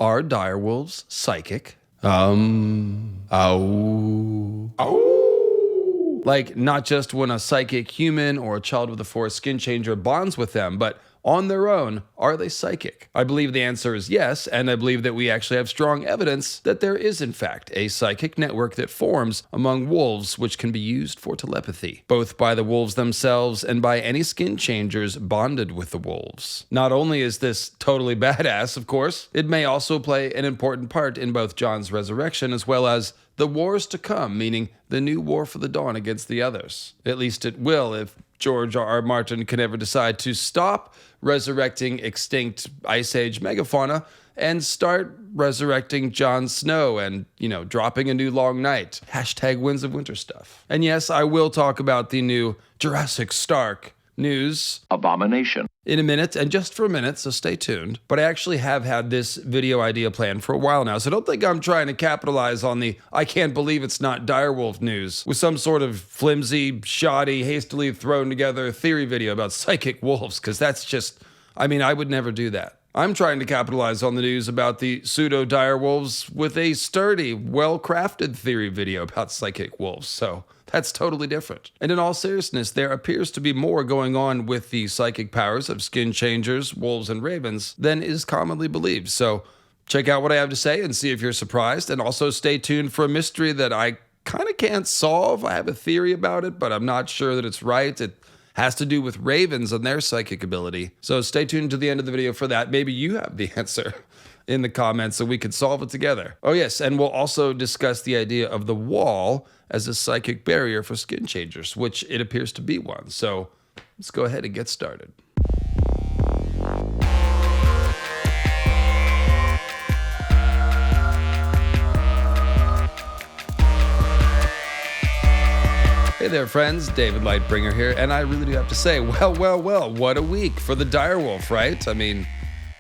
Are direwolves psychic? Like, not just when a psychic human or a child with a forest skin changer bonds with them, but on their own, are they psychic? I believe the answer is yes, and I believe that we actually have strong evidence that there is, in fact, a psychic network that forms among wolves which can be used for telepathy, both by the wolves themselves and by any skin changers bonded with the wolves. Not only is this totally badass, of course, it may also play an important part in both Jons Resurrection as well as the wars to come, meaning the new war for the dawn against the others. At least it will if George R.R. Martin can ever decide to stop resurrecting extinct Ice Age megafauna and start resurrecting Jon Snow and, dropping a new Long Night. # Winds of Winter stuff. And yes, I will talk about the new Jurassic Stark news. Abomination. In a minute, and just for a minute, so stay tuned. But I actually have had this video idea planned for a while now, so don't think I'm trying to capitalize on the I can't believe it's not direwolf news with some sort of flimsy, shoddy, hastily thrown together theory video about psychic wolves, because that's just, I would never do that. I'm trying to capitalize on the news about the pseudo-direwolves with a sturdy, well-crafted theory video about psychic wolves, so that's totally different. And in all seriousness, there appears to be more going on with the psychic powers of skin changers, wolves, and ravens than is commonly believed. So check out what I have to say and see if you're surprised. And also stay tuned for a mystery that I kind of can't solve. I have a theory about it, but I'm not sure that it's right. It has to do with ravens and their psychic ability. So stay tuned to the end of the video for that. Maybe you have the answer in the comments so we could solve it together. Oh yes, and we'll also discuss the idea of the wall as a psychic barrier for skin changers, which it appears to be one. So let's go ahead and get started. Hey there, friends. David Lightbringer here, and I really do have to say, well, what a week for the direwolf, right?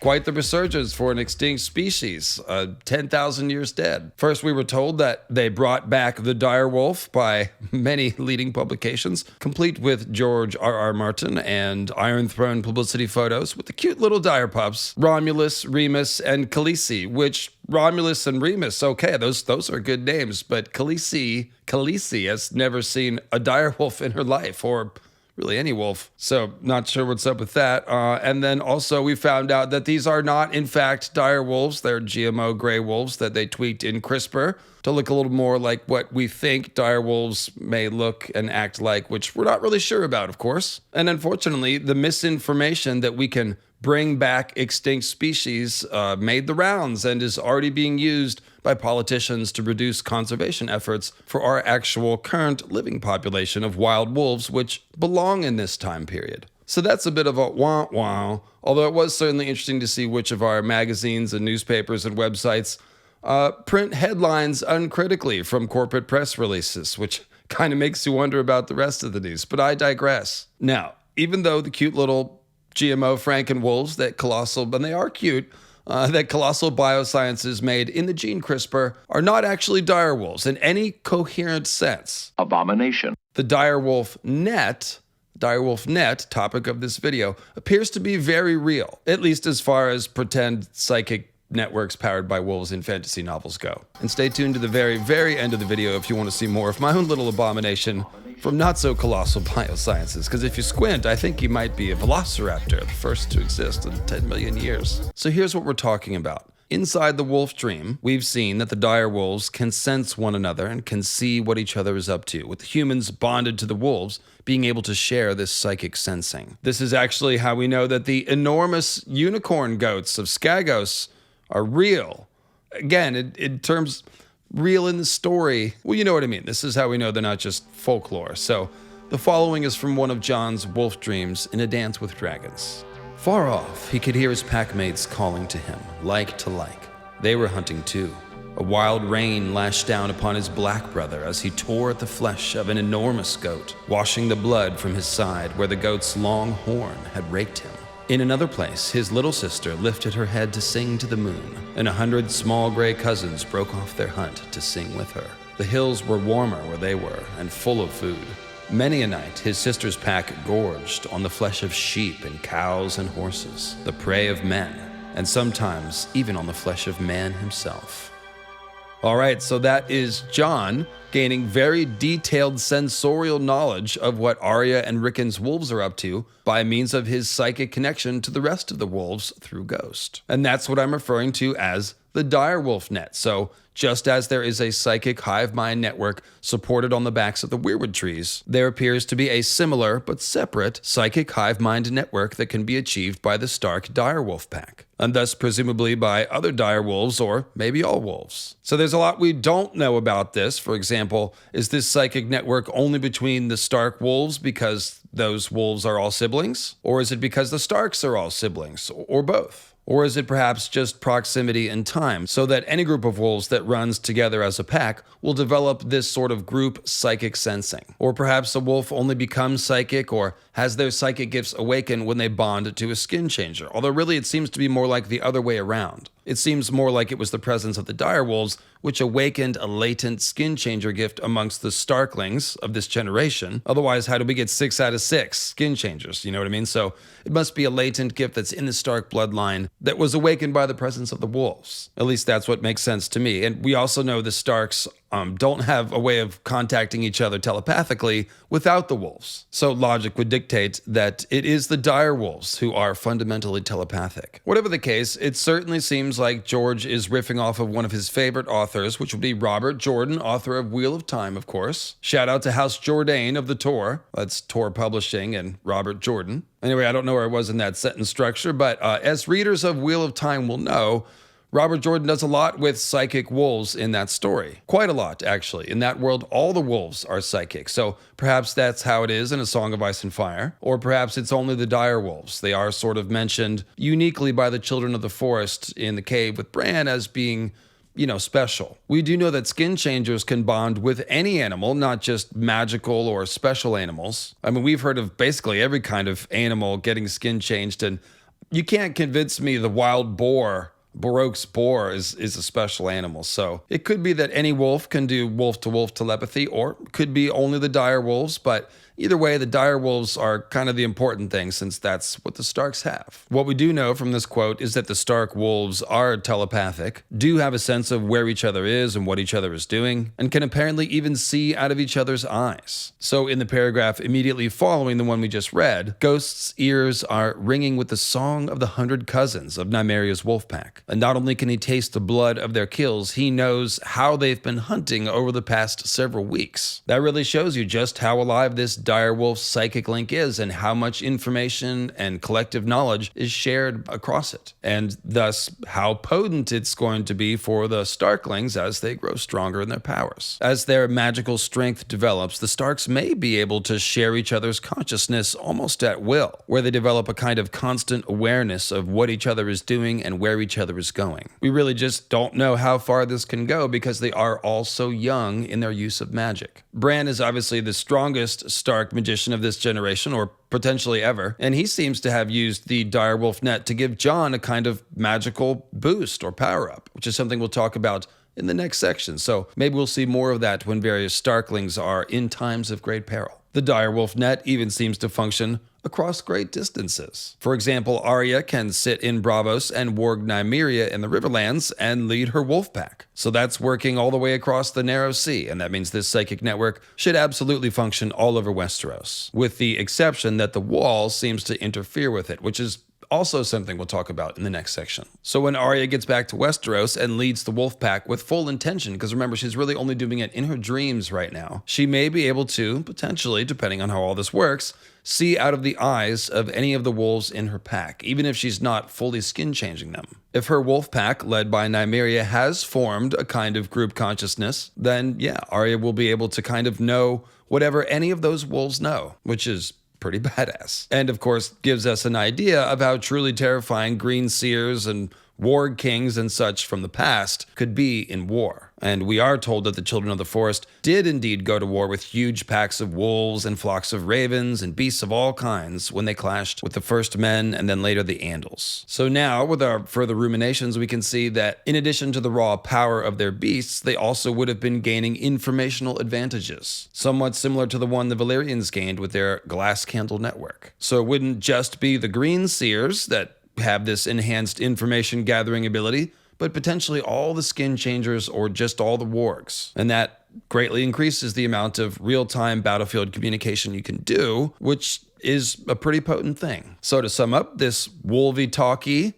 Quite the resurgence for an extinct species, 10,000 years dead. First, we were told that they brought back the direwolf by many leading publications, complete with George R.R. Martin and Iron Throne publicity photos with the cute little dire pups, Romulus, Remus, and Khaleesi, which Romulus and Remus, okay, those are good names, but Khaleesi has never seen a direwolf in her life, or really any wolf. So not sure what's up with that. And then also we found out that these are not, in fact, dire wolves. They're GMO gray wolves that they tweaked in CRISPR to look a little more like what we think dire wolves may look and act like, which we're not really sure about, of course. And unfortunately, the misinformation that we can bring back extinct species made the rounds and is already being used by politicians to reduce conservation efforts for our actual current living population of wild wolves, which belong in this time period. So that's a bit of a wah-wah, although it was certainly interesting to see which of our magazines and newspapers and websites print headlines uncritically from corporate press releases, which kind of makes you wonder about the rest of the news, but I digress. Now, even though the cute little GMO frankenwolves that colossal, and they are cute, that Colossal Biosciences made in the gene CRISPR are not actually direwolves in any coherent sense. Abomination. The Direwolf Net, topic of this video, appears to be very real, at least as far as pretend psychic networks powered by wolves in fantasy novels go. And stay tuned to the very, very end of the video if you want to see more of my own little abomination from not-so-colossal biosciences, because if you squint, I think he might be a velociraptor, the first to exist in 10 million years. So here's what we're talking about. Inside the wolf dream, we've seen that the direwolves can sense one another and can see what each other is up to, with the humans bonded to the wolves being able to share this psychic sensing. This is actually how we know that the enormous unicorn goats of Skagos are real. Again, in terms real in the story, well, you know what I mean. This is how we know they're not just folklore. So the following is from one of Jon's wolf dreams in A Dance with Dragons. Far off, he could hear his packmates calling to him, like to like. They were hunting too. A wild rain lashed down upon his black brother as he tore at the flesh of an enormous goat, washing the blood from his side where the goat's long horn had raked him. In another place, his little sister lifted her head to sing to the moon, and 100 small gray cousins broke off their hunt to sing with her. The hills were warmer where they were, and full of food. Many a night, his sister's pack gorged on the flesh of sheep and cows and horses, the prey of men, and sometimes even on the flesh of man himself. All right, so that is Jon gaining very detailed sensorial knowledge of what Arya and Rickon's wolves are up to by means of his psychic connection to the rest of the wolves through Ghost. And that's what I'm referring to as the Direwolf Net. So just as there is a psychic hive mind network supported on the backs of the weirwood trees, there appears to be a similar but separate psychic hive mind network that can be achieved by the Stark Direwolf pack, and thus presumably by other direwolves or maybe all wolves. So there's a lot we don't know about this. For example, is this psychic network only between the Stark wolves because those wolves are all siblings? Or is it because the Starks are all siblings? Or both? Or is it perhaps just proximity and time, so that any group of wolves that runs together as a pack will develop this sort of group psychic sensing? Or perhaps a wolf only becomes psychic or has their psychic gifts awaken when they bond to a skin changer, although really it seems to be more like the other way around. It seems more like it was the presence of the direwolves which awakened a latent skin changer gift amongst the Starklings of this generation. Otherwise, how do we get 6 out of 6 skin changers? You know what I mean? So it must be a latent gift that's in the Stark bloodline that was awakened by the presence of the wolves. At least that's what makes sense to me. And we also know the Starks don't have a way of contacting each other telepathically without the wolves. So logic would dictate that it is the direwolves who are fundamentally telepathic. Whatever the case, it certainly seems like George is riffing off of one of his favorite authors, which would be Robert Jordan, author of Wheel of Time, of course. Shout out to House Jourdain of the Tor. That's Tor Publishing and Robert Jordan. Anyway, I don't know where I was in that sentence structure, but as readers of Wheel of Time will know, Robert Jordan does a lot with psychic wolves in that story. Quite a lot, actually. In that world, all the wolves are psychic. So perhaps that's how it is in A Song of Ice and Fire. Or perhaps it's only the direwolves. They are sort of mentioned uniquely by the children of the forest in the cave with Bran as being, special. We do know that skin changers can bond with any animal, not just magical or special animals. I mean, we've heard of basically every kind of animal getting skin changed, and you can't convince me the wild boar, Baroque's boar, is a special animal. So it could be that any wolf can do wolf-to-wolf telepathy, or it could be only the direwolves, but either way, the direwolves are kind of the important thing since that's what the Starks have. What we do know from this quote is that the Stark wolves are telepathic, do have a sense of where each other is and what each other is doing, and can apparently even see out of each other's eyes. So in the paragraph immediately following the one we just read, Ghost's ears are ringing with the song of the 100 cousins of Nymeria's wolf pack. And not only can he taste the blood of their kills, he knows how they've been hunting over the past several weeks. That really shows you just how alive this direwolf psychic link is and how much information and collective knowledge is shared across it, and thus how potent it's going to be for the Starklings as they grow stronger in their powers. As their magical strength develops, the Starks may be able to share each other's consciousness almost at will, where they develop a kind of constant awareness of what each other is doing and where each other is going. We really just don't know how far this can go because they are all so young in their use of magic. Bran is obviously the strongest Stark magician of this generation, or potentially ever, and he seems to have used the Direwolf Net to give Jon a kind of magical boost or power-up, which is something we'll talk about in the next section. So maybe we'll see more of that when various Starklings are in times of great peril. The Direwolf Net even seems to function across great distances. For example, Arya can sit in Braavos and warg Nymeria in the Riverlands and lead her wolf pack. So that's working all the way across the Narrow Sea, and that means this psychic network should absolutely function all over Westeros, with the exception that the Wall seems to interfere with it, which is also something we'll talk about in the next section. So when Arya gets back to Westeros and leads the wolf pack with full intention, because remember, she's really only doing it in her dreams right now, she may be able to, potentially, depending on how all this works, see out of the eyes of any of the wolves in her pack, even if she's not fully skin changing them. If her wolf pack, led by Nymeria, has formed a kind of group consciousness, then yeah, Arya will be able to kind of know whatever any of those wolves know, which is pretty badass. And of course, gives us an idea of how truly terrifying greenseers and warg kings and such from the past could be in war. And we are told that the children of the forest did indeed go to war with huge packs of wolves and flocks of ravens and beasts of all kinds when they clashed with the first men and then later the Andals. So now, with our further ruminations, we can see that in addition to the raw power of their beasts, they also would have been gaining informational advantages, somewhat similar to the one the Valyrians gained with their glass candle network. So it wouldn't just be the greenseers that have this enhanced information gathering ability, but potentially all the skinchangers or just all the wargs. And that greatly increases the amount of real-time battlefield communication you can do, which is a pretty potent thing. So to sum up, this wolvie-talkie,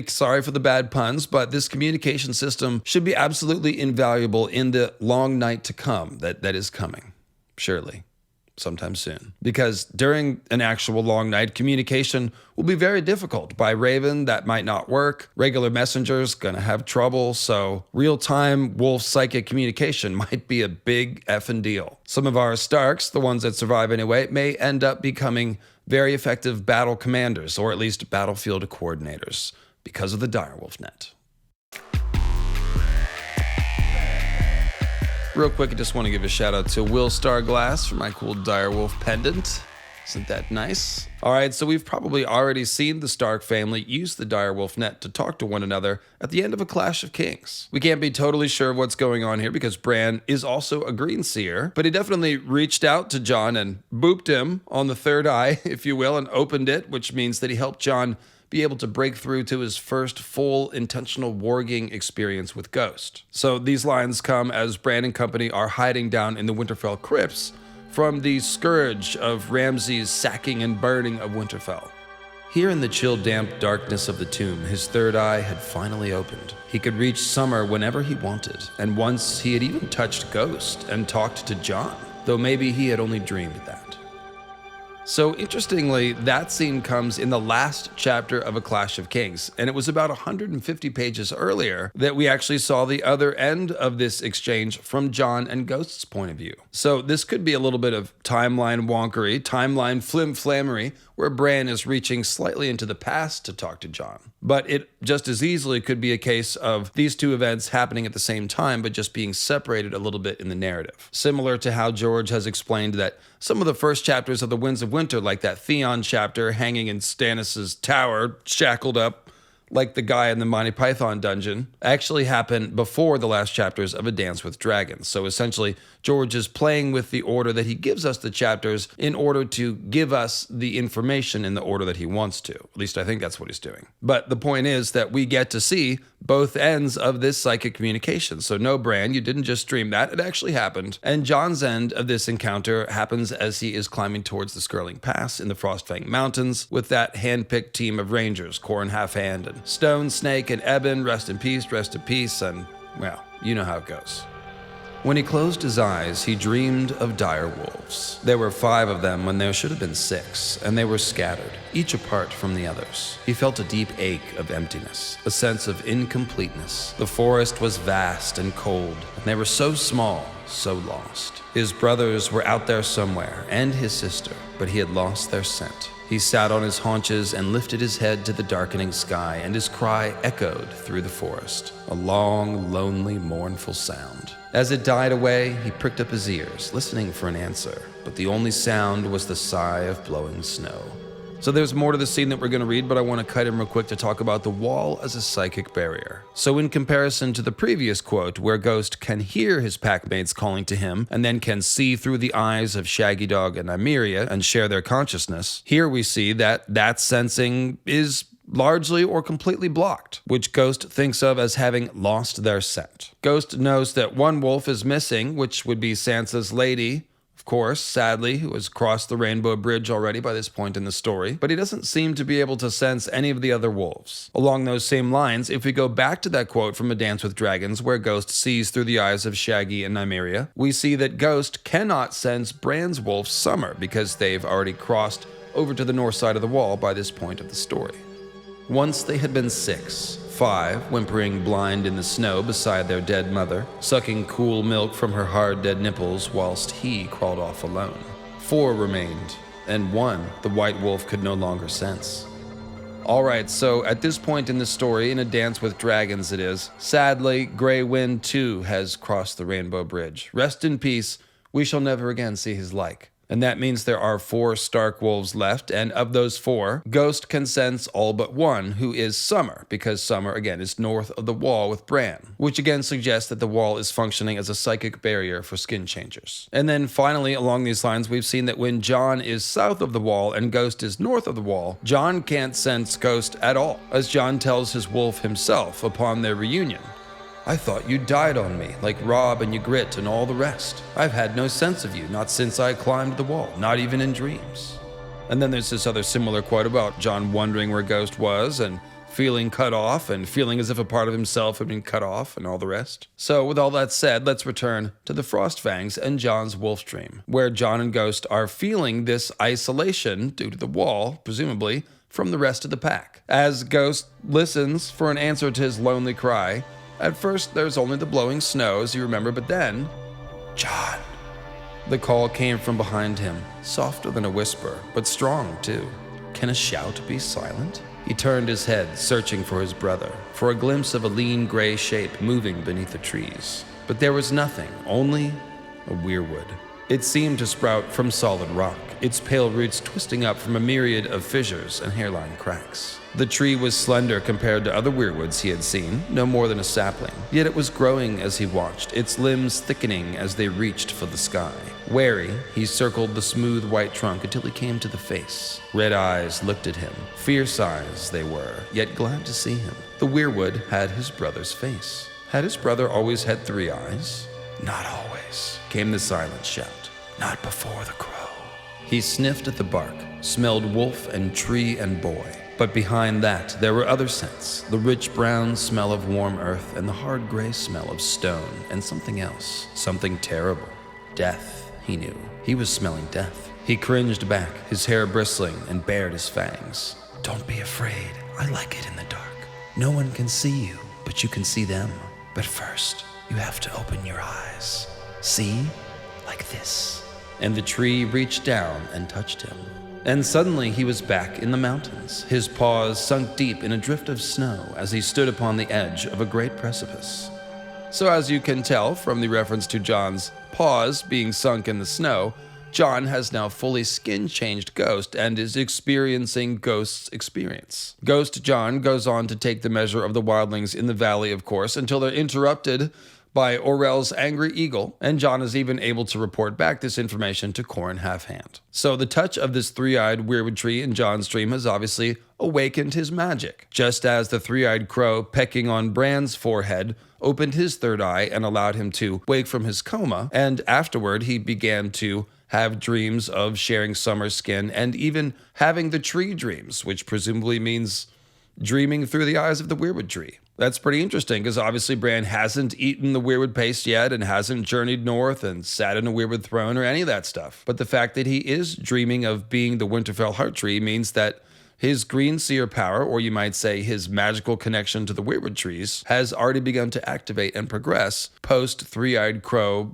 sorry for the bad puns, but this communication system should be absolutely invaluable in the long night to come that is coming, surely, sometime soon. Because during an actual long night, communication will be very difficult. By Raven, that might not work. Regular messengers gonna have trouble, so real-time wolf psychic communication might be a big effing deal. Some of our Starks, the ones that survive anyway, may end up becoming very effective battle commanders, or at least battlefield coordinators, because of the Direwolf Net. Real quick, I just want to give a shout out to Will Starglass for my cool Direwolf pendant. Isn't that nice? All right, so we've probably already seen the Stark family use the Direwolf Net to talk to one another at the end of a Clash of Kings. We can't be totally sure what's going on here because Bran is also a greenseer, but he definitely reached out to Jon and booped him on the third eye, if you will, and opened it, which means that he helped Jon be able to break through to his first full intentional warging experience with Ghost. So these lines come as Bran and company are hiding down in the Winterfell crypts from the scourge of Ramsay's sacking and burning of Winterfell. Here in the chill, damp darkness of the tomb, his third eye had finally opened. He could reach Summer whenever he wanted, and once he had even touched Ghost and talked to Jon, though maybe he had only dreamed that. So interestingly, that scene comes in the last chapter of A Clash of Kings, and it was about 150 pages earlier that we actually saw the other end of this exchange from Jon and Ghost's point of view. So this could be a little bit of timeline wonkery, timeline flim-flammery, where Bran is reaching slightly into the past to talk to Jon. But it just as easily could be a case of these two events happening at the same time, but just being separated a little bit in the narrative. Similar to how George has explained that some of the first chapters of The Winds of Winter, like that Theon chapter hanging in Stannis' tower, shackled up like the guy in the Monty Python dungeon, actually happened before the last chapters of A Dance with Dragons. So essentially, George is playing with the order that he gives us the chapters in order to give us the information in the order that he wants to. At least I think that's what he's doing. But the point is that we get to see both ends of this psychic communication. So no, Bran, you didn't just dream that, it actually happened. And Jon's end of this encounter happens as he is climbing towards the Skirling Pass in the Frostfang Mountains with that hand-picked team of rangers, Corrin Halfhand and Stone, Snake, and Eben, rest in peace, and, well, you know how it goes. When he closed his eyes, he dreamed of dire wolves. There were 5 of them when there should have been 6, and they were scattered, each apart from the others. He felt a deep ache of emptiness, a sense of incompleteness. The forest was vast and cold, and they were so small, so lost. His brothers were out there somewhere, and his sister, but he had lost their scent. He sat on his haunches and lifted his head to the darkening sky, and his cry echoed through the forest, a long, lonely, mournful sound. As it died away, he pricked up his ears, listening for an answer, but the only sound was the sigh of blowing snow. So there's more to the scene that we're going to read, but I want to cut in real quick to talk about the wall as a psychic barrier. So in comparison to the previous quote, where Ghost can hear his packmates calling to him and then can see through the eyes of Shaggy Dog and Nymeria and share their consciousness, here we see that sensing is largely or completely blocked, which Ghost thinks of as having lost their scent. Ghost knows that one wolf is missing, which would be Sansa's lady, of course, sadly, who has crossed the Rainbow Bridge already by this point in the story, but he doesn't seem to be able to sense any of the other wolves. Along those same lines, if we go back to that quote from A Dance with Dragons, where Ghost sees through the eyes of Shaggy and Nymeria, we see that Ghost cannot sense Bran's wolf Summer because they've already crossed over to the north side of the wall by this point of the story. Once they had been 6, 5 whimpering blind in the snow beside their dead mother, sucking cool milk from her hard dead nipples whilst he crawled off alone. 4 remained, and 1 the white wolf could no longer sense. Alright, so at this point in the story, in A Dance with Dragons it is, sadly, Grey Wind too has crossed the Rainbow Bridge. Rest in peace, we shall never again see his like. And that means there are 4 Stark wolves left, and of those 4, Ghost can sense all but one, who is Summer, because Summer, again, is north of the wall with Bran, which again suggests that the wall is functioning as a psychic barrier for skinchangers. And then finally, along these lines, we've seen that when Jon is south of the wall and Ghost is north of the wall, Jon can't sense Ghost at all, as Jon tells his wolf himself upon their reunion. I thought you died on me, like Robb and Ygritte and all the rest. I've had no sense of you, not since I climbed the wall, not even in dreams. And then there's this other similar quote about Jon wondering where Ghost was and feeling cut off and feeling as if a part of himself had been cut off and all the rest. So with all that said, let's return to the Frostfangs and Jon's wolf dream, where Jon and Ghost are feeling this isolation due to the wall, presumably, from the rest of the pack. As Ghost listens for an answer to his lonely cry, at first, there's only the blowing snow, as you remember, but then, Jon. The call came from behind him, softer than a whisper, but strong too. Can a shout be silent? He turned his head, searching for his brother, for a glimpse of a lean gray shape moving beneath the trees. But there was nothing, only a weirwood. It seemed to sprout from solid rock, its pale roots twisting up from a myriad of fissures and hairline cracks. The tree was slender compared to other weirwoods he had seen, no more than a sapling. Yet it was growing as he watched, its limbs thickening as they reached for the sky. Wary, he circled the smooth white trunk until he came to the face. Red eyes looked at him, fierce eyes they were, yet glad to see him. The weirwood had his brother's face. Had his brother always had 3 eyes? Not always, came the silent shout. Not before the crow. He sniffed at the bark, smelled wolf and tree and boy. But behind that, there were other scents, the rich brown smell of warm earth and the hard gray smell of stone, and something else, something terrible. Death, he knew. He was smelling death. He cringed back, his hair bristling, and bared his fangs. Don't be afraid. I like it in the dark. No one can see you, but you can see them. But first, you have to open your eyes. See? Like this. And the tree reached down and touched him. And suddenly he was back in the mountains, his paws sunk deep in a drift of snow as he stood upon the edge of a great precipice. So as you can tell from the reference to Jon's paws being sunk in the snow, Jon has now fully skin-changed Ghost and is experiencing Ghost's experience. Ghost Jon goes on to take the measure of the wildlings in the valley, of course, until they're interrupted by Orell's angry eagle, and Jon is even able to report back this information to Qhorin Halfhand. So the touch of this 3-eyed weirwood tree in Jon's dream has obviously awakened his magic, just as the 3-eyed crow pecking on Bran's forehead opened his 3rd eye and allowed him to wake from his coma, and afterward he began to have dreams of sharing Summer's skin and even having the tree dreams, which presumably means dreaming through the eyes of the weirwood tree. That's pretty interesting, because obviously Bran hasn't eaten the weirwood paste yet and hasn't journeyed north and sat in a weirwood throne or any of that stuff. But the fact that he is dreaming of being the Winterfell heart tree means that his greenseer power, or you might say his magical connection to the weirwood trees, has already begun to activate and progress post 3-eyed crow,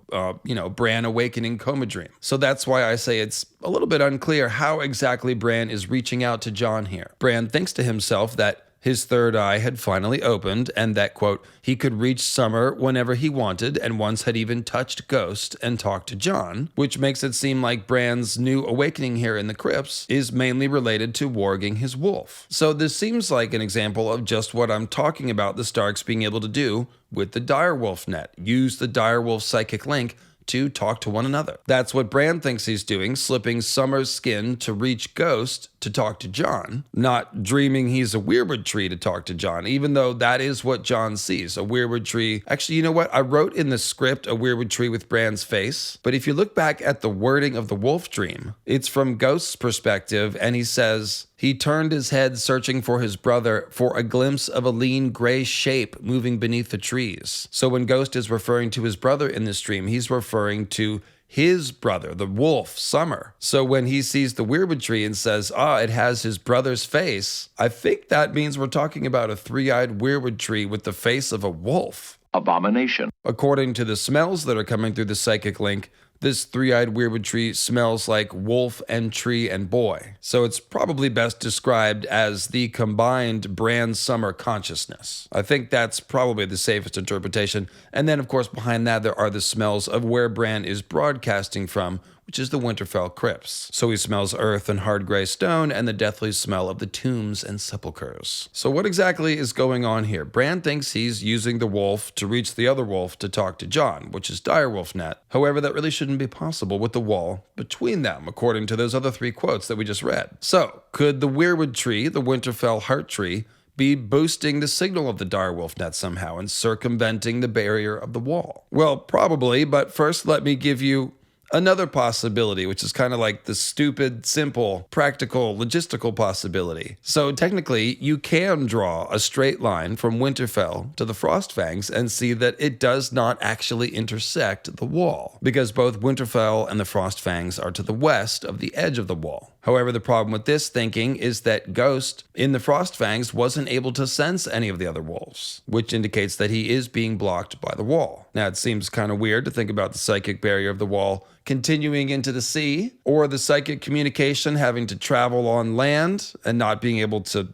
Bran Awakening coma dream. So that's why I say it's a little bit unclear how exactly Bran is reaching out to Jon here. Bran thinks to himself that his 3rd eye had finally opened and that, quote, he could reach Summer whenever he wanted and once had even touched Ghost and talked to Jon, which makes it seem like Bran's new awakening here in the crypts is mainly related to warging his wolf. So this seems like an example of just what I'm talking about the Starks being able to do with the Direwolf Net. Use the Direwolf psychic link to talk to one another. That's what Bran thinks he's doing, slipping Summer's skin to reach Ghost to talk to Jon, not dreaming he's a weirwood tree to talk to Jon, even though that is what Jon sees, a weirwood tree. Actually, you know what? I wrote in the script a weirwood tree with Bran's face, but if you look back at the wording of the wolf dream, it's from Ghost's perspective, and he says, he turned his head searching for his brother for a glimpse of a lean gray shape moving beneath the trees. So when Ghost is referring to his brother in this dream, he's referring to his brother, the wolf, Summer. So when he sees the weirwood tree and says, it has his brother's face, I think that means we're talking about a 3-eyed weirwood tree with the face of a wolf. Abomination. According to the smells that are coming through the psychic link, this 3-eyed weirwood tree smells like wolf and tree and boy. So it's probably best described as the combined Bran Summer consciousness. I think that's probably the safest interpretation. And then, of course, behind that, there are the smells of where Bran is broadcasting from, which is the Winterfell crypts. So he smells earth and hard gray stone and the deathly smell of the tombs and sepulchres. So what exactly is going on here? Bran thinks he's using the wolf to reach the other wolf to talk to Jon, which is Direwolf Net. However, that really shouldn't be possible with the wall between them, according to those other 3 quotes that we just read. So, could the Weirwood tree, the Winterfell heart tree, be boosting the signal of the Direwolf Net somehow and circumventing the barrier of the wall? Well, probably, but first let me give you another possibility, which is kind of like the stupid, simple, practical, logistical possibility. So technically, you can draw a straight line from Winterfell to the Frostfangs and see that it does not actually intersect the wall, because both Winterfell and the Frostfangs are to the west of the edge of the wall. However, the problem with this thinking is that Ghost in the Frostfangs wasn't able to sense any of the other wolves, which indicates that he is being blocked by the wall. Now, it seems kind of weird to think about the psychic barrier of the wall continuing into the sea, or the psychic communication having to travel on land and not being able to.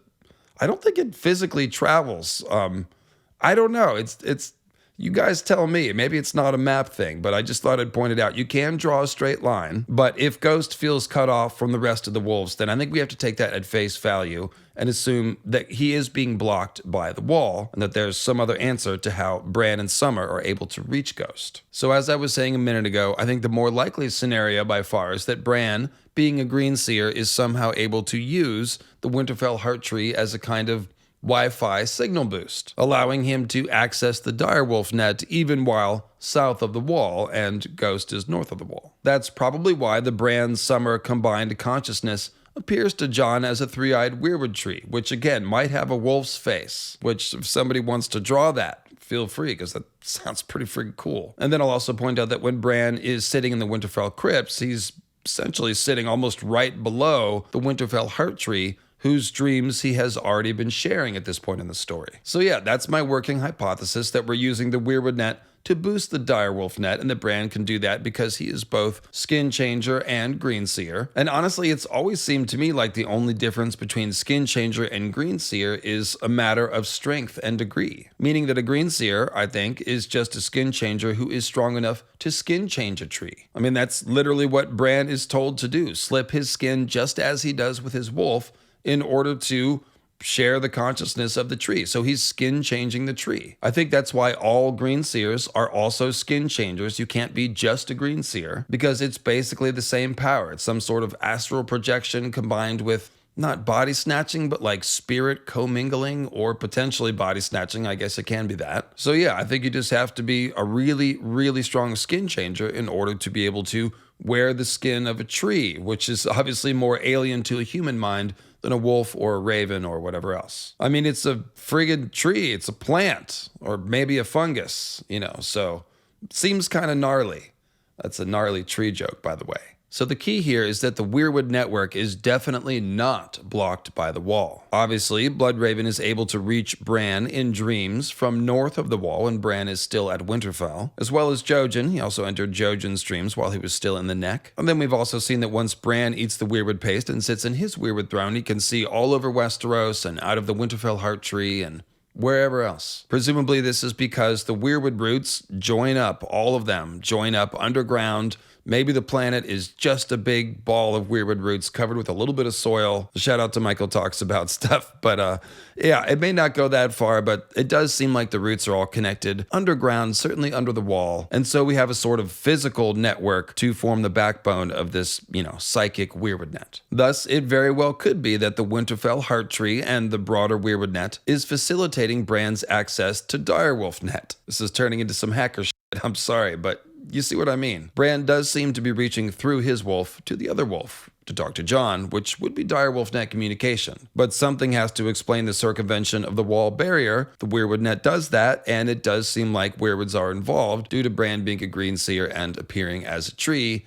I don't think it physically travels. I don't know. It's you guys tell me. Maybe it's not a map thing, but I just thought I'd point it out. You can draw a straight line, but if Ghost feels cut off from the rest of the wolves, then I think we have to take that at face value and assume that he is being blocked by the wall and that there's some other answer to how Bran and Summer are able to reach Ghost. So as I was saying a minute ago, I think the more likely scenario by far is that Bran, being a greenseer, is somehow able to use the Winterfell heart tree as a kind of Wi-Fi signal boost, allowing him to access the Direwolf Net even while south of the wall and Ghost is north of the wall. That's probably why the Bran-Summer combined consciousness appears to Jon as a 3-eyed weirwood tree, which again might have a wolf's face, which if somebody wants to draw that, feel free, because that sounds pretty freaking cool. And then I'll also point out that when Bran is sitting in the Winterfell crypts, he's essentially sitting almost right below the Winterfell heart tree, whose dreams he has already been sharing at this point in the story. So yeah, that's my working hypothesis, that we're using the Weirwood Net to boost the Direwolf Net, and that Bran can do that because he is both Skin Changer and Greenseer. And honestly, it's always seemed to me like the only difference between Skin Changer and Greenseer is a matter of strength and degree. Meaning that a Greenseer, I think, is just a Skin Changer who is strong enough to skin change a tree. I mean, that's literally what Bran is told to do, slip his skin just as he does with his wolf in order to share the consciousness of the tree. So he's skin changing the tree. I think that's why all greenseers are also skin changers. You can't be just a greenseer because it's basically the same power. It's some sort of astral projection combined with not body snatching, but like spirit commingling, or potentially body snatching. I guess it can be that. So yeah, I think you just have to be a really, really strong skin changer in order to be able to wear the skin of a tree, which is obviously more alien to a human mind than a wolf or a raven or whatever else. I mean, it's a friggin' tree. It's a plant, or maybe a fungus, so it seems kind of gnarly. That's a gnarly tree joke, by the way. So the key here is that the Weirwood network is definitely not blocked by the wall. Obviously, Bloodraven is able to reach Bran in dreams from north of the wall when Bran is still at Winterfell, as well as Jojen. He also entered Jojen's dreams while he was still in the neck. And then we've also seen that once Bran eats the Weirwood paste and sits in his Weirwood throne, he can see all over Westeros and out of the Winterfell heart tree and wherever else. Presumably this is because the Weirwood roots join up, all of them join up underground. Maybe the planet is just a big ball of Weirwood roots covered with a little bit of soil. Shout out to Michael Talks About Stuff. But yeah, it may not go that far, but it does seem like the roots are all connected underground, certainly under the wall. And so we have a sort of physical network to form the backbone of this, psychic Weirwood net. Thus, it very well could be that the Winterfell heart tree and the broader Weirwood net is facilitating Bran's access to Direwolf Net. This is turning into some hacker shit. I'm sorry, but you see what I mean. Bran does seem to be reaching through his wolf to the other wolf to talk to Jon, which would be Direwolf Net communication. But something has to explain the circumvention of the wall barrier. The Weirwood Net does that, and it does seem like weirwoods are involved due to Bran being a greenseer and appearing as a tree.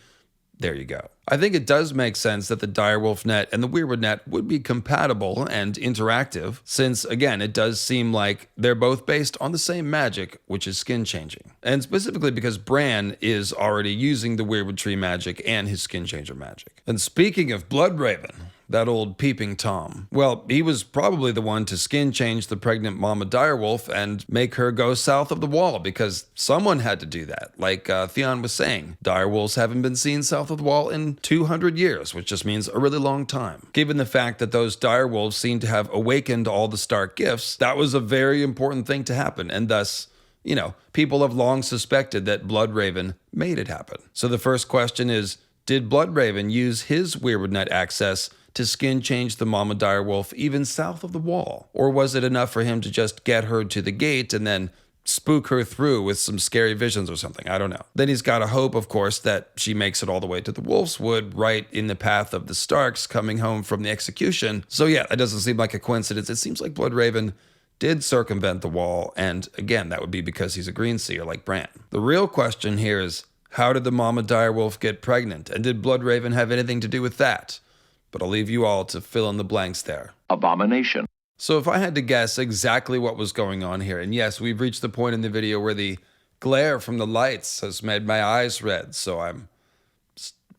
There you go. I think it does make sense that the Direwolf Net and the Weirwood Net would be compatible and interactive, since, again, it does seem like they're both based on the same magic, which is skin changing. And specifically because Bran is already using the Weirwood Tree magic and his skin changer magic. And speaking of Bloodraven, that old peeping Tom. Well, he was probably the one to skin change the pregnant mama direwolf and make her go south of the wall, because someone had to do that. Like Theon was saying, direwolves haven't been seen south of the wall in 200 years, which just means a really long time. Given the fact that those direwolves seem to have awakened all the Stark gifts, that was a very important thing to happen, and thus, people have long suspected that Bloodraven made it happen. So the first question is, did Bloodraven use his Weirwood Net access to skin change the mama direwolf even south of the wall? Or was it enough for him to just get her to the gate and then spook her through with some scary visions or something? I don't know. Then he's got to hope, of course, that she makes it all the way to the Wolf's Wood, right in the path of the Starks coming home from the execution. So yeah, that doesn't seem like a coincidence. It seems like Bloodraven did circumvent the wall, and again, that would be because he's a greenseer like Bran. The real question here is, how did the mama direwolf get pregnant, and did Bloodraven have anything to do with that? But I'll leave you all to fill in the blanks there. Abomination. So if I had to guess exactly what was going on here, and yes, we've reached the point in the video where the glare from the lights has made my eyes red, so I'm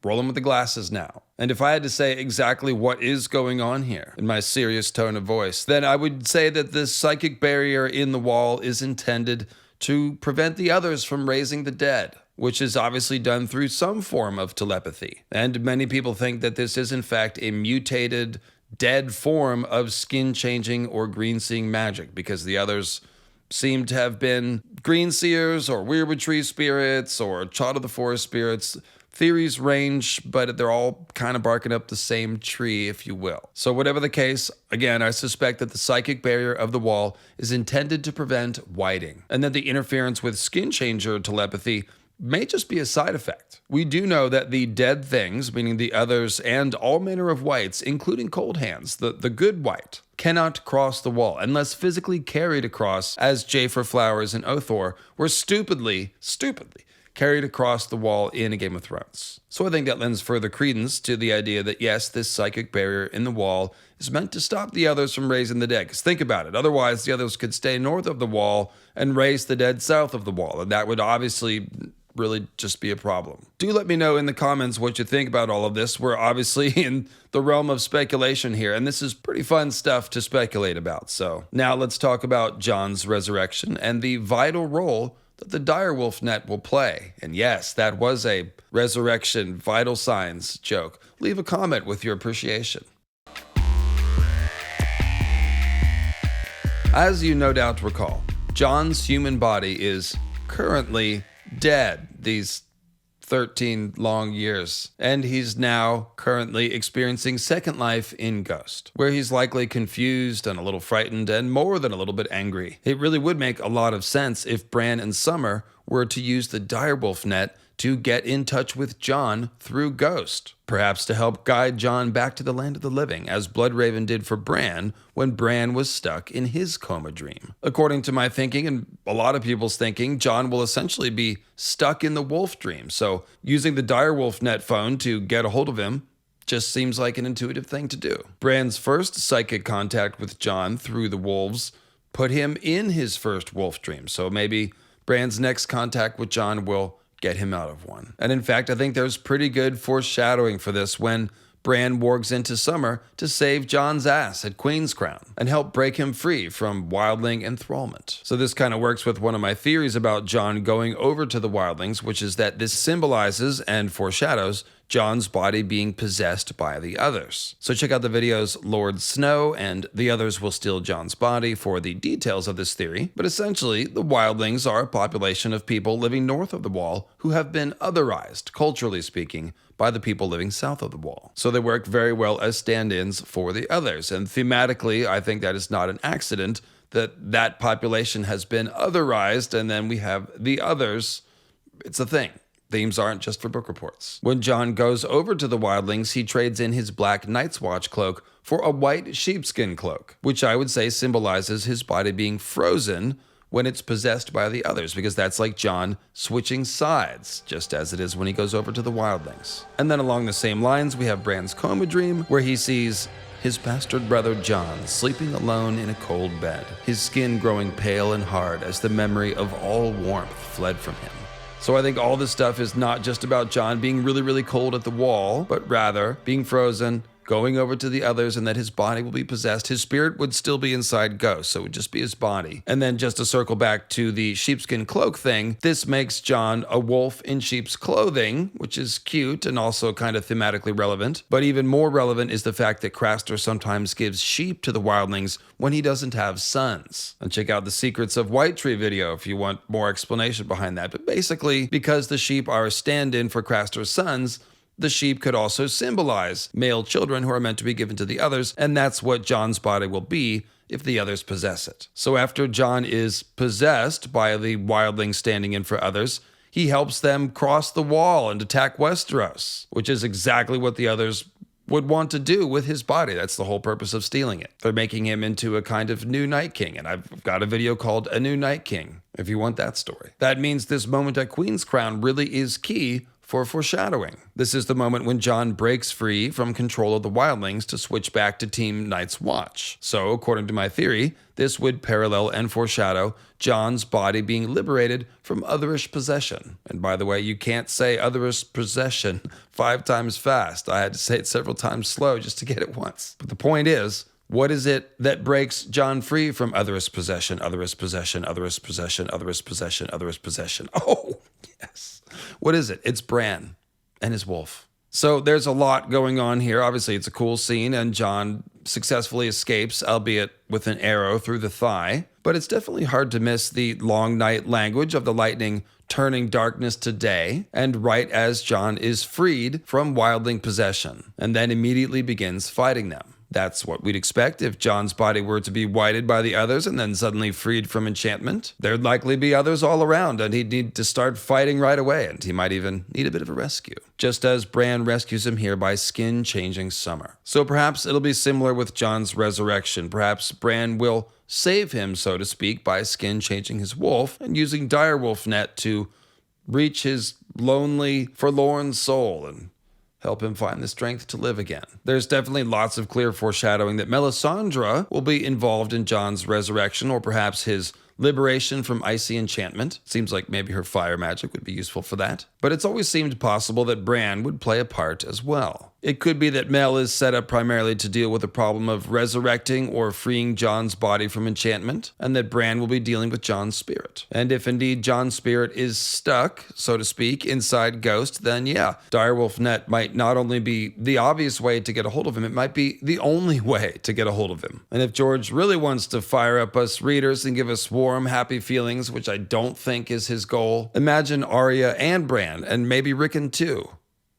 rolling with the glasses now. And if I had to say exactly what is going on here in my serious tone of voice, then I would say that this psychic barrier in the wall is intended to prevent the others from raising the dead, which is obviously done through some form of telepathy. And many people think that this is in fact a mutated, dead form of skin-changing or green-seeing magic, because the others seem to have been greenseers or weirwood tree spirits or child of the forest spirits. Theories range, but they're all kind of barking up the same tree, if you will. So whatever the case, again, I suspect that the psychic barrier of the wall is intended to prevent whiting, and that the interference with skin changer telepathy may just be a side effect. We do know that the dead things, meaning the others and all manner of whites, including cold hands, the good white, cannot cross the wall unless physically carried across, as Jafer Flowers and Othor were stupidly carried across the wall in A Game of Thrones. So I think that lends further credence to the idea that yes, this psychic barrier in the wall is meant to stop the others from raising the dead. Because think about it, otherwise the others could stay north of the wall and raise the dead south of the wall, and that would obviously really just be a problem. Do let me know in the comments what you think about all of this. We're obviously in the realm of speculation here, and this is pretty fun stuff to speculate about. So now let's talk about Jons Resurrection and the vital role that the Direwolf Net will play. And yes, that was a resurrection vital signs joke. Leave a comment with your appreciation. As you no doubt recall, Jon's human body is currently dead these 13 long years, and he's now currently experiencing second life in Ghost, where he's likely confused and a little frightened and more than a little bit angry. It really would make a lot of sense if Bran and Summer were to use the Direwolf Net to get in touch with Jon through Ghost, perhaps to help guide Jon back to the land of the living, as Bloodraven did for Bran when Bran was stuck in his coma dream. According to my thinking, and a lot of people's thinking, Jon will essentially be stuck in the wolf dream, so using the Direwolf Net phone to get a hold of him just seems like an intuitive thing to do. Bran's first psychic contact with Jon through the wolves put him in his first wolf dream, so maybe Bran's next contact with Jon will get him out of one. And in fact, I think there's pretty good foreshadowing for this when Bran wargs into Summer to save Jon's ass at Queen's Crown and help break him free from wildling enthrallment. So this kind of works with one of my theories about Jon going over to the wildlings, which is that this symbolizes and foreshadows Jon's body being possessed by the others. So check out the videos Lord Snow and The Others Will Steal Jon's Body for the details of this theory, but essentially the wildlings are a population of people living north of the wall who have been otherized, culturally speaking, by the people living south of the wall. So they work very well as stand-ins for the others, and thematically I think that is not an accident that that population has been otherized, and then we have the others. It's a thing. Themes aren't just for book reports. When Jon goes over to the wildlings, he trades in his black Night's Watch cloak for a white sheepskin cloak, which I would say symbolizes his body being frozen when it's possessed by the others, because that's like Jon switching sides, just as it is when he goes over to the wildlings. And then along the same lines, we have Bran's coma dream, where he sees his bastard brother Jon sleeping alone in a cold bed, his skin growing pale and hard as the memory of all warmth fled from him. So I think all this stuff is not just about Jon being really, really cold at the wall, but rather being frozen going over to the others, and that his body will be possessed. His spirit would still be inside Ghost, so it would just be his body. And then just to circle back to the sheepskin cloak thing, this makes Jon a wolf in sheep's clothing, which is cute and also kind of thematically relevant. But even more relevant is the fact that Craster sometimes gives sheep to the wildlings when he doesn't have sons. And check out the Secrets of White Tree video if you want more explanation behind that. But basically, because the sheep are a stand-in for Craster's sons, the sheep could also symbolize male children who are meant to be given to the others, and that's what Jon's body will be if the others possess it. So after Jon is possessed by the wildling standing in for others, he helps them cross the wall and attack Westeros, which is exactly what the others would want to do with his body. That's the whole purpose of stealing it. They're making him into a kind of new Night King, and I've got a video called A New Night King if you want that story. That means this moment at Queen's Crown really is key for foreshadowing. This is the moment when Jon breaks free from control of the wildlings to switch back to Team Night's Watch. So, according to my theory, this would parallel and foreshadow Jon's body being liberated from otherish possession. And by the way, you can't say otherish possession 5 times fast. I had to say it several times slow just to get it once. But the point is, what is it that breaks Jon free from otherish possession, otherish possession, otherish possession, otherish possession, otherish possession? Oh, yes. What is it? It's Bran and his wolf. So there's a lot going on here. Obviously, it's a cool scene, and Jon successfully escapes, albeit with an arrow through the thigh. But it's definitely hard to miss the long night language of the lightning turning darkness to day, and right as Jon is freed from wildling possession, and then immediately begins fighting them. That's what we'd expect if Jon's body were to be whited by the others and then suddenly freed from enchantment. There'd likely be others all around, and he'd need to start fighting right away, and he might even need a bit of a rescue. Just as Bran rescues him here by skin-changing Summer. So perhaps it'll be similar with Jons Resurrection. Perhaps Bran will save him, so to speak, by skin-changing his wolf and using Direwolf Net to reach his lonely, forlorn soul and help him find the strength to live again. There's definitely lots of clear foreshadowing that Melisandre will be involved in Jon's resurrection, or perhaps his liberation from icy enchantment. Seems like maybe her fire magic would be useful for that. But it's always seemed possible that Bran would play a part as well. It could be that Mel is set up primarily to deal with the problem of resurrecting or freeing Jon's body from enchantment, and that Bran will be dealing with Jon's spirit. And if indeed Jon's spirit is stuck, so to speak, inside Ghost, then yeah, Direwolf Net might not only be the obvious way to get a hold of him, it might be the only way to get a hold of him. And if George really wants to fire up us readers and give us warm, happy feelings, which I don't think is his goal, imagine Arya and Bran, and maybe Rickon too.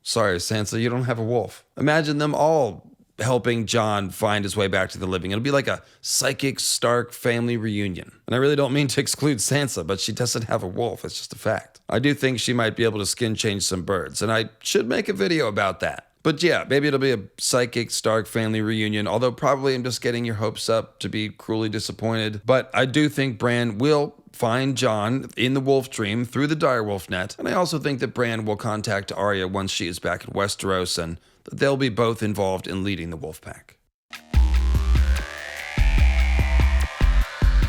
Sorry, Sansa, you don't have a wolf. Imagine them all helping Jon find his way back to the living. It'll be like a psychic Stark family reunion. And I really don't mean to exclude Sansa, but she doesn't have a wolf. It's just a fact. I do think she might be able to skin change some birds, and I should make a video about that. But yeah, maybe it'll be a psychic Stark family reunion, although probably I'm just getting your hopes up to be cruelly disappointed. But I do think Bran will find Jon in the wolf dream through the Direwolf Net, and I also think that Bran will contact Arya once she is back at Westeros, and that they'll be both involved in leading the wolf pack.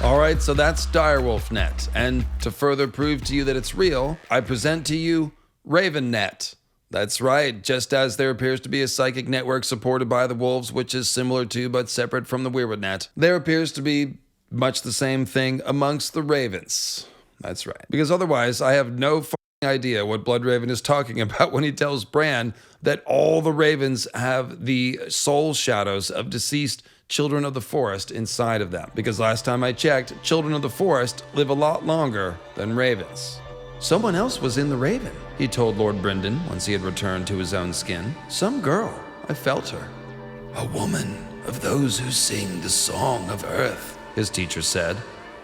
Alright, so that's Direwolf Net, and to further prove to you that it's real, I present to you Ravenet. That's right, just as there appears to be a psychic network supported by the wolves, which is similar to but separate from the Weirwood Net, there appears to be much the same thing amongst the ravens. That's right. Because otherwise, I have no fucking idea what Bloodraven is talking about when he tells Bran that all the ravens have the soul shadows of deceased children of the forest inside of them. Because last time I checked, children of the forest live a lot longer than ravens. Someone else was in the raven, he told Lord Brynden once he had returned to his own skin. Some girl. I felt her. A woman of those who sing the song of earth, his teacher said.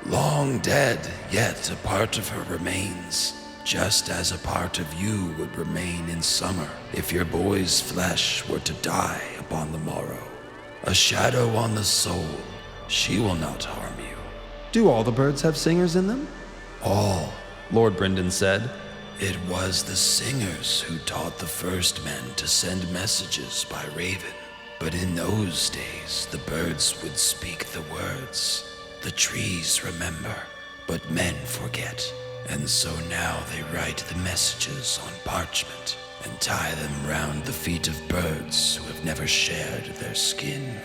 Long dead, yet a part of her remains, just as a part of you would remain in summer if your boy's flesh were to die upon the morrow. A shadow on the soul, she will not harm you. Do all the birds have singers in them? All, Lord Brynden said. It was the singers who taught the first men to send messages by raven. But in those days, the birds would speak the words. The trees remember, but men forget. And so now they write the messages on parchment and tie them round the feet of birds who have never shared their skin.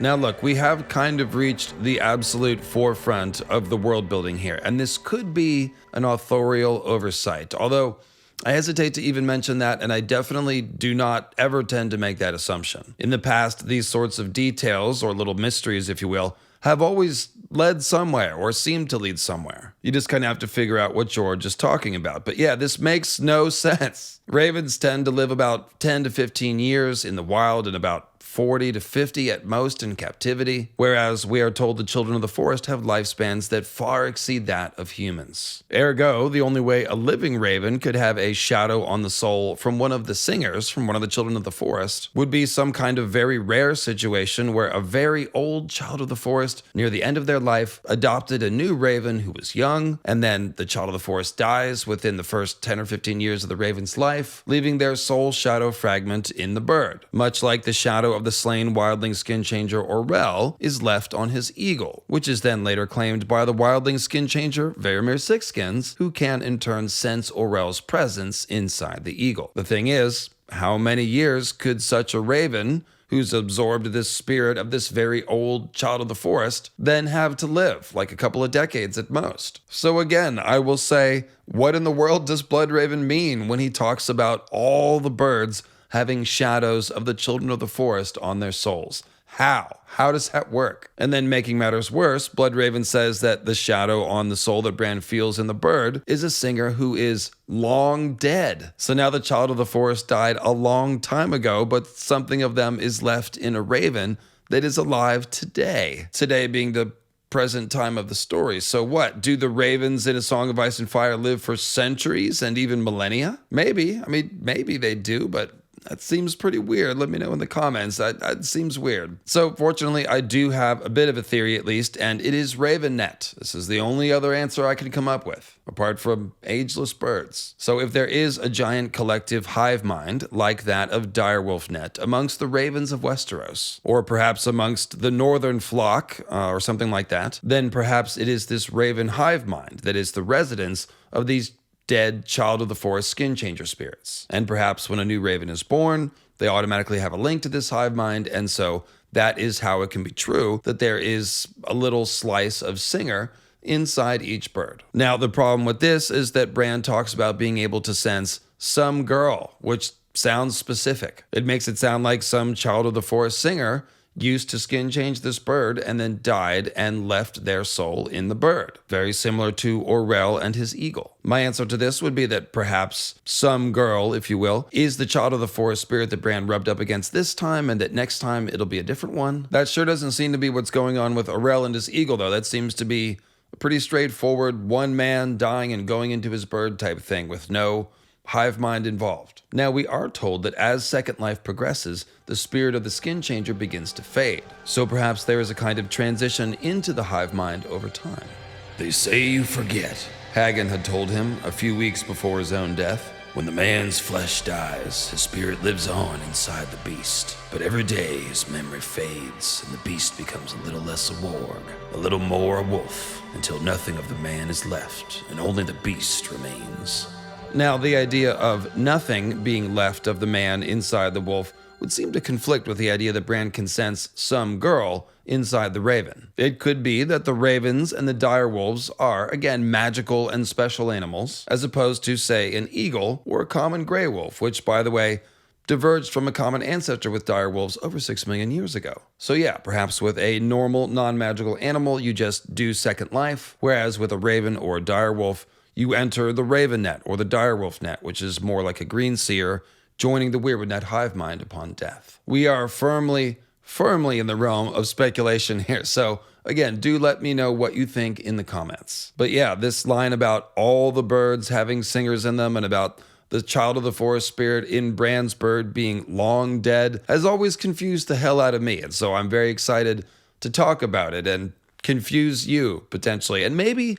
Now look, we have kind of reached the absolute forefront of the world building here, and this could be an authorial oversight, although I hesitate to even mention that, and I definitely do not ever tend to make that assumption. In the past, these sorts of details, or little mysteries if you will, have always led somewhere or seemed to lead somewhere. You just kind of have to figure out what George is talking about. But yeah, this makes no sense. Ravens tend to live about 10 to 15 years in the wild and about 40 to 50 at most in captivity, whereas we are told the children of the forest have lifespans that far exceed that of humans. Ergo, the only way a living raven could have a shadow on the soul from one of the singers, from one of the children of the forest, would be some kind of very rare situation where a very old child of the forest, near the end of their life, adopted a new raven who was young, and then the child of the forest dies within the first 10 or 15 years of the raven's life, leaving their soul shadow fragment in the bird, much like the shadow of the slain wildling skin changer Orell is left on his eagle, which is then later claimed by the wildling skin changer Varamir Sixskins, who can in turn sense Orell's presence inside the eagle. The thing is, how many years could such a raven, who's absorbed this spirit of this very old child of the forest, then have to live? Like a couple of decades at most. So again, I will say, what in the world does Bloodraven mean when he talks about all the birds having shadows of the children of the forest on their souls? How? How does that work? And then making matters worse, Bloodraven says that the shadow on the soul that Bran feels in the bird is a singer who is long dead. So now the child of the forest died a long time ago, but something of them is left in a raven that is alive today. Today being the present time of the story. So what? Do the ravens in A Song of Ice and Fire live for centuries and even millennia? Maybe. I mean, maybe they do, but that seems pretty weird. Let me know in the comments. That seems weird. So fortunately, I do have a bit of a theory at least, and it is Ravenet. This is the only other answer I can come up with, apart from ageless birds. So if there is a giant collective hive mind like that of Direwolf Net amongst the ravens of Westeros, or perhaps amongst the northern flock, or something like that, then perhaps it is this raven hive mind that is the residence of these dead child of the forest skin changer spirits. And perhaps when a new raven is born, they automatically have a link to this hive mind, and so that is how it can be true that there is a little slice of singer inside each bird. Now, the problem with this is that Bran talks about being able to sense some girl, which sounds specific. It makes it sound like some child of the forest singer used to skin change this bird and then died and left their soul in the bird. Very similar to Orell and his eagle. My answer to this would be that perhaps some girl, if you will, is the child of the forest spirit that Bran rubbed up against this time, and that next time it'll be a different one. That sure doesn't seem to be what's going on with Orell and his eagle, though. That seems to be a pretty straightforward one man dying and going into his bird type thing with no hive mind involved. Now, we are told that as Second Life progresses, the spirit of the skin changer begins to fade. So perhaps there is a kind of transition into the hive mind over time. They say you forget, Hagen had told him a few weeks before his own death. When the man's flesh dies, his spirit lives on inside the beast. But every day his memory fades, and the beast becomes a little less a warg, a little more a wolf, until nothing of the man is left, and only the beast remains. Now, the idea of nothing being left of the man inside the wolf would seem to conflict with the idea that Bran can sense some girl inside the raven. It could be that the ravens and the direwolves are, again, magical and special animals, as opposed to, say, an eagle or a common grey wolf, which, by the way, diverged from a common ancestor with direwolves over 6 million years ago. So yeah, perhaps with a normal, non-magical animal, you just do Second Life, whereas with a raven or a direwolf, you enter the Ravenet or the Direwolf Net, which is more like a greenseer, joining the Weirwood Net hive mind upon death. We are firmly in the realm of speculation here, so again, do let me know what you think in the comments. But yeah, this line about all the birds having singers in them and about the child of the forest spirit in Bran's bird being long dead has always confused the hell out of me, and so I'm very excited to talk about it and confuse you, potentially, and maybe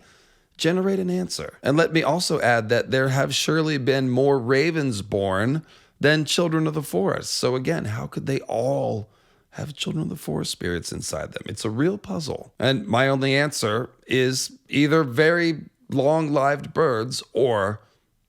generate an answer. And let me also add that there have surely been more ravens born than children of the forest. So again, how could they all have children of the forest spirits inside them? It's a real puzzle. And my only answer is either very long-lived birds or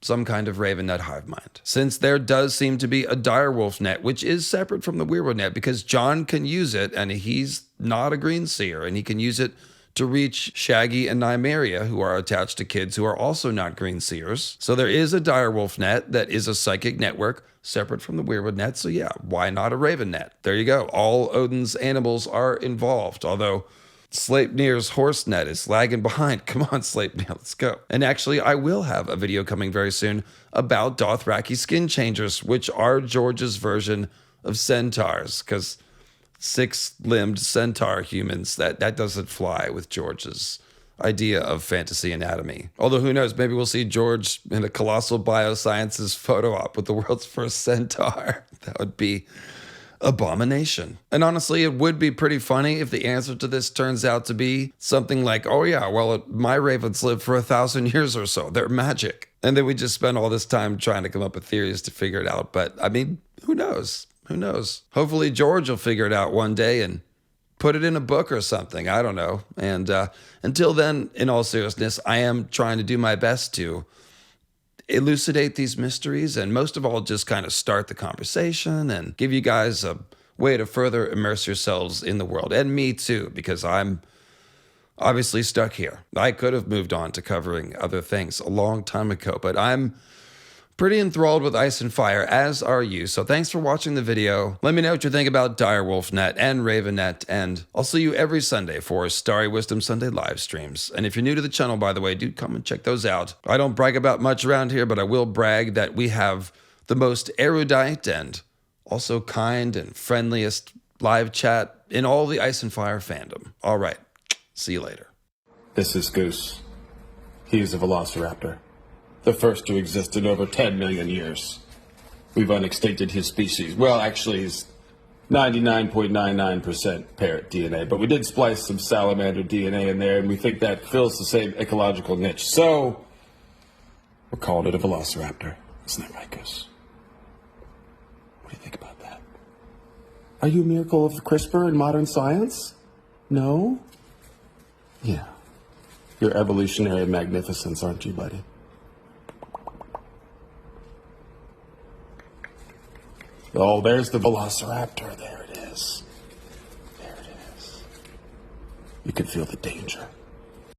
some kind of Ravenet hive mind. Since there does seem to be a Direwolf Net, which is separate from the Weirwood Net because Jon can use it and he's not a greenseer and he can use it to reach Shaggy and Nymeria, who are attached to kids who are also not greenseers. So there is a Direwolf Net that is a psychic network separate from the Weirwood Net. So yeah, why not a Raven Net? There you go. All Odin's animals are involved, although Sleipnir's horse net is lagging behind. Come on, Sleipnir, let's go. And actually, I will have a video coming very soon about Dothraki skinchangers, which are George's version of centaurs, because six-limbed centaur humans, that doesn't fly with George's idea of fantasy anatomy. Although who knows, maybe we'll see George in a colossal biosciences photo op with the world's first centaur. That would be Abomination. And honestly, it would be pretty funny if the answer to this turns out to be something like, oh yeah, well, my ravens live for 1,000 years or so. They're magic. And then we just spend all this time trying to come up with theories to figure it out. But I mean, who knows? Who knows? Hopefully George will figure it out one day and put it in a book or something. I don't know. And until then, in all seriousness, I am trying to do my best to elucidate these mysteries and most of all just kind of start the conversation and give you guys a way to further immerse yourselves in the world, and me too, because I'm obviously stuck here. I could have moved on to covering other things a long time ago, but I'm pretty enthralled with Ice and Fire, as are you. So thanks for watching the video. Let me know what you think about Direwolf Net and Ravenet, and I'll see you every Sunday for Starry Wisdom Sunday live streams. And if you're new to the channel, by the way, do come and check those out. I don't brag about much around here, but I will brag that we have the most erudite and also kind and friendliest live chat in all the Ice and Fire fandom. All right, see you later. This is Goose. He's a velociraptor. The first to exist in over 10 million years. We've unextincted his species. Well, actually, he's 99.99% parrot DNA, but we did splice some salamander DNA in there, and we think that fills the same ecological niche. So, we're calling it a velociraptor. Isn't that right, Goose? What do you think about that? Are you a miracle of CRISPR and modern science? No? Yeah. You're evolutionary magnificence, aren't you, buddy? Oh, there's the velociraptor. There it is. There it is. You can feel the danger.